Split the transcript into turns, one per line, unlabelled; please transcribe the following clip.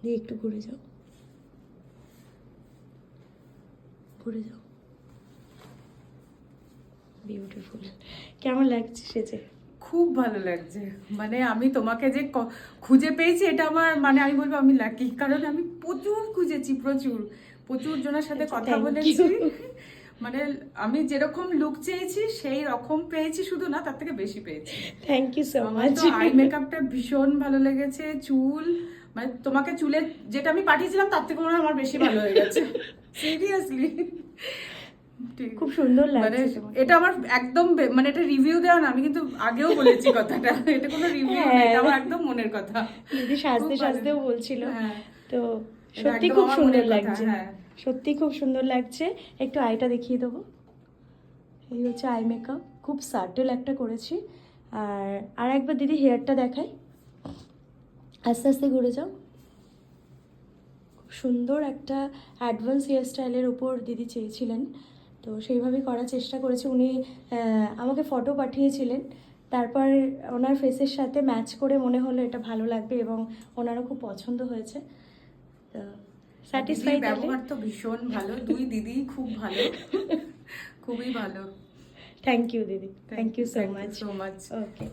দিয়ে একটু ঘুরে যাও, ঘুরে যাও। বিউটিফুল। কেমন লাগছে সেজে?
খুব ভালো লাগছে। মানে আমি তোমাকে যে খুঁজে পেয়েছি এটা আমার মানে আমি বলবো আমি লাকি, কারণ আমি প্রচুর খুঁজেছি, প্রচুর প্রচুর জনের সাথে কথা
Thank
বলেছি।
you.
মানে আমি যেরকম লুক চেয়েছি সেই রকম পেয়েছি, শুধু না তার থেকে বেশি পেয়েছি।
থ্যাংক ইউ সো
আমার
মাচ।
তো আই মেকআপটা ভীষণ ভালো লেগেছে, চুল মানে তোমাকে চুলের যেটা আমি পাঠিয়েছিলাম তার থেকে মনে হয় আমার বেশি ভালো হয়ে গেছে, সিরিয়াসলি।
খুব সুন্দর
মানে
লাগছে তোমাকে।
এটা আমার একদম মানে এটা রিভিউ দেওয়া না, আমি কিন্তু আগেও বলেছি কথাটা, এটা কোনো রিভিউ নেই, এটা আমার একদম মনের কথা।
দিদি সাজতে সাজতেও বলছিল।
হ্যাঁ,
তো
এটা
সত্যি
একদম
খুব
আমার
সুন্দর
মনের কথা।
লাগছে,
হ্যাঁ,
সত্যি খুব সুন্দর লাগছে। একটু আইটা দেখিয়ে দেবো। এই হচ্ছে আই মেকআপ, খুব সাটেল একটা করেছি। আর একবার দিদি হেয়ারটা দেখাই, আস্তে আস্তে ঘুরে যাও। খুব সুন্দর একটা অ্যাডভান্স হেয়ার স্টাইলের উপর দিদি চেয়েছিলেন, তো সেইভাবেই করার চেষ্টা করেছি। উনি আমাকে ফটো পাঠিয়েছিলেন, তারপর ওনার ফেসের সাথে ম্যাচ করে মনে হলো এটা ভালো লাগবে এবং ওনারও খুব পছন্দ হয়েছে। তো স্যাটিসফাই।
দিদির ব্যবহার তো ভীষণ ভালো, দুই দিদি খুব ভালো, খুবই ভালো।
থ্যাংক ইউ দিদি, thank you so
Thank you
much.
so much.
Okay.